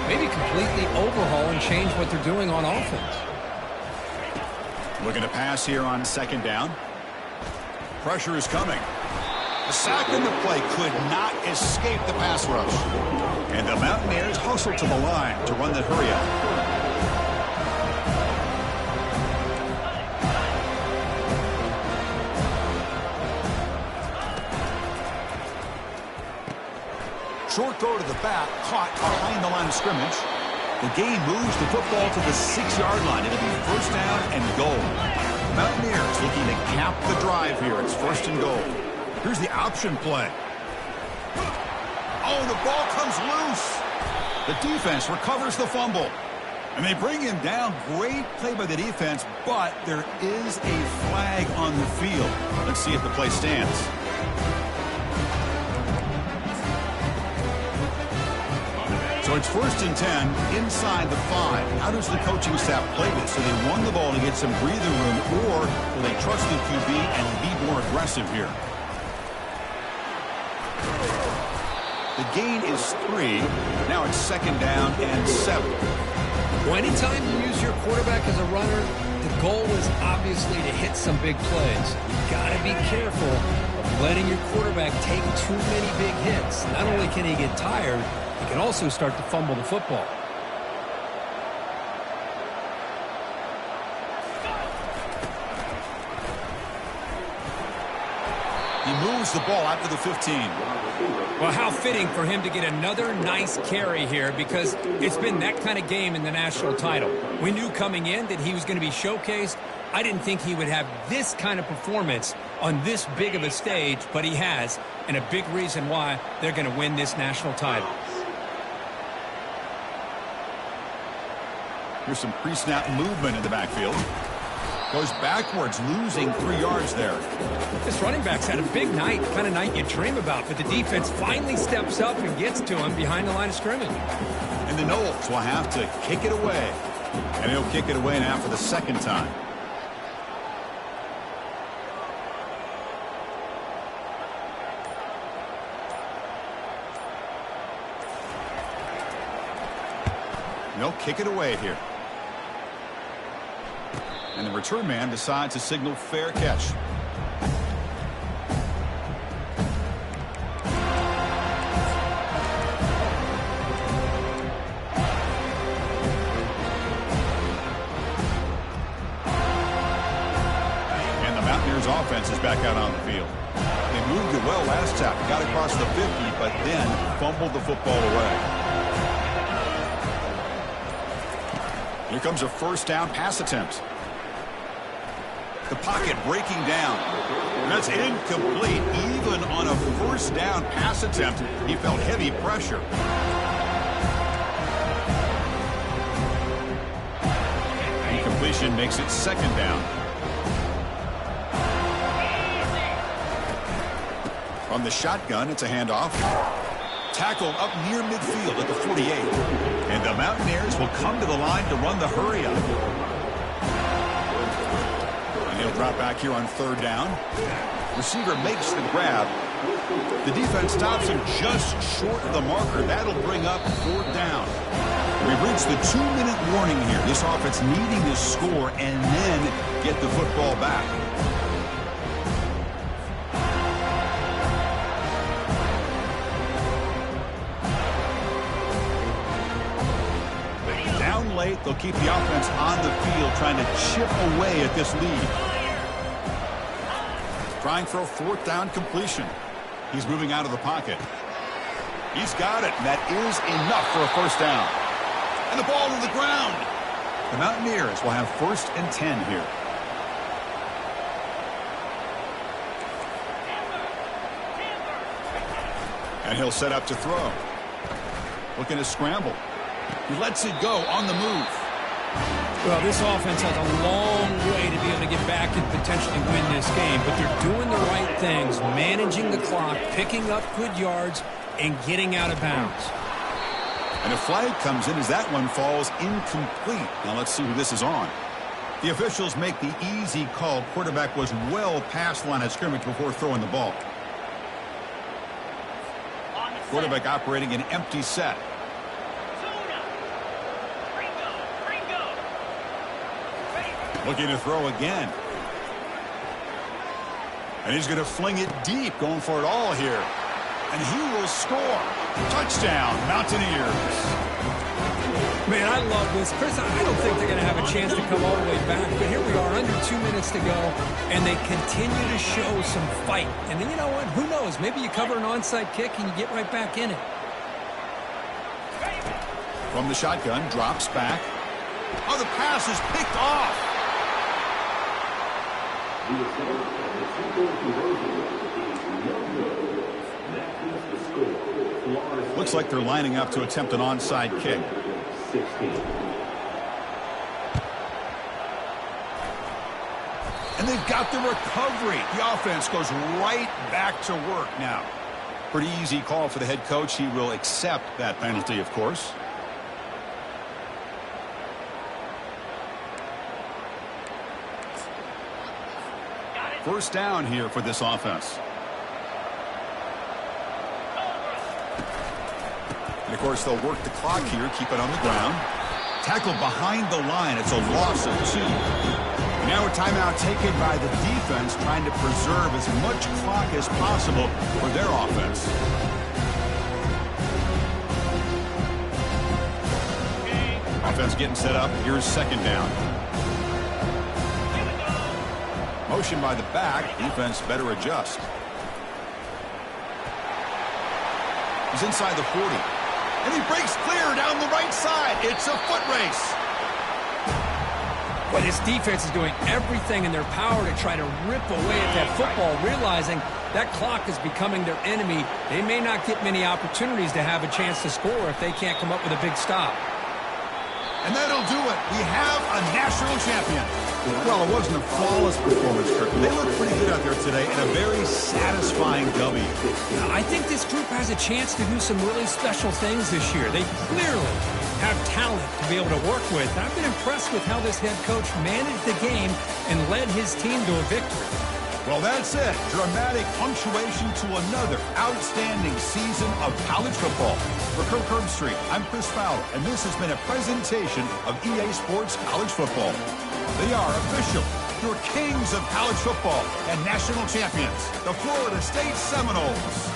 [SPEAKER 2] maybe completely overhaul and change what they're doing on offense.
[SPEAKER 1] Looking to pass here on second down. Pressure is coming. The sack in the play could not escape the pass rush. And the Mountaineers hustle to the line to run the hurry-up. Short throw to the back, caught behind the line of scrimmage. The gain moves the football to the 6-yard line. It'll be first down and goal. The Mountaineers looking to cap the drive here. It's first and goal. Here's the option play. Oh, the ball comes loose. The defense recovers the fumble. And they bring him down. Great play by the defense, but there is a flag on the field. Let's see if the play stands. So it's first and 10 inside the 5. How does the coaching staff play this? Do they run the ball to get some breathing room, or will they trust the QB and be more aggressive here? The gain is 3. Now it's second down and 7.
[SPEAKER 2] Well, anytime you use your quarterback as a runner, the goal is obviously to hit some big plays. You've got to be careful of letting your quarterback take too many big hits. Not only can he get tired, he can also start to fumble the football.
[SPEAKER 1] He moves the ball out to the 15.
[SPEAKER 3] Well, how fitting for him to get another nice carry here, because it's been that kind of game in the national title. We knew coming in that he was going to be showcased. I didn't think he would have this kind of performance on this big of a stage, but he has, and a big reason why they're going to win this national title.
[SPEAKER 1] Here's some pre-snap movement in the backfield. Goes backwards, losing 3 yards there.
[SPEAKER 3] This running back's had a big night, kind of night you dream about, but the defense finally steps up and gets to him behind the line of scrimmage.
[SPEAKER 1] And the Knowles will have to kick it away. And he'll kick it away now for the second time. They'll kick it away here. And the return man decides to signal fair catch. And the Mountaineers offense is back out on the field. They moved it well last time. Got across the 50, but then fumbled the football away. Here comes a first down pass attempt. The pocket breaking down. And that's incomplete. Even on a first down pass attempt, he felt heavy pressure. Incompletion makes it second down. From the shotgun, it's a handoff. Tackled up near midfield at the 48. And the Mountaineers will come to the line to run the hurry up. And he'll drop back here on 3rd down. Receiver makes the grab. The defense stops him just short of the marker. That'll bring up 4th down. We've reached the 2-minute warning here. This offense needing to score and then get the football back. Down late, they'll keep the offense on the field trying to chip away at this lead. Trying for a 4th down completion. He's moving out of the pocket. He's got it, and that is enough for a 1st down. And the ball to the ground. The Mountaineers will have 1st and 10 here. And he'll set up to throw. Looking to scramble. He lets it go on the move.
[SPEAKER 3] Well, this offense has a long way to be able to get back and potentially win this game, but they're doing the right things, managing the clock, picking up good yards, and getting out of bounds.
[SPEAKER 1] And a flag comes in as that one falls incomplete. Now let's see who this is on. The officials make the easy call. Quarterback was well past the line of scrimmage before throwing the ball. Quarterback operating an empty set. Looking to throw again. And he's going to fling it deep, going for it all here. And he will score. Touchdown, Mountaineers.
[SPEAKER 3] Man, I love this. Chris, I don't think they're going to have a chance to come all the way back. But here we are, under 2 minutes to go, and they continue to show some fight. And then you know what? Who knows? Maybe you cover an onside kick and you get right back in it.
[SPEAKER 1] From the shotgun, drops back. Oh, the pass is picked off. Looks like they're lining up to attempt an onside kick. And they've got the recovery. The offense goes right back to work now. Pretty easy call for the head coach. He will accept that penalty, of course. First down here for this offense. And, of course, they'll work the clock here, keep it on the ground. Tackled behind the line. It's a loss of 2. Now a timeout taken by the defense, trying to preserve as much clock as possible for their offense. Offense getting set up. Here's 2nd down. Motion by the back. Defense better adjust. He's inside the 40. And he breaks clear down the right side. It's a foot race.
[SPEAKER 3] But this defense is doing everything in their power to try to rip away at that football, realizing that clock is becoming their enemy. They may not get many opportunities to have a chance to score if they can't come up with a big stop.
[SPEAKER 1] And that'll do it. We have a national champion. Well, it wasn't a flawless performance, Kirk. They looked pretty good out there today in a very satisfying W.
[SPEAKER 3] I think this group has a chance to do some really special things this year. They clearly have talent to be able to work with. I've been impressed with how this head coach managed the game and led his team to a victory.
[SPEAKER 1] Well, that's it. Dramatic punctuation to another outstanding season of college football. For Kirk Herbstreit, I'm Chris Fowler, and this has been a presentation of EA Sports College Football. They are official, your kings of college football and national champions, the Florida State Seminoles.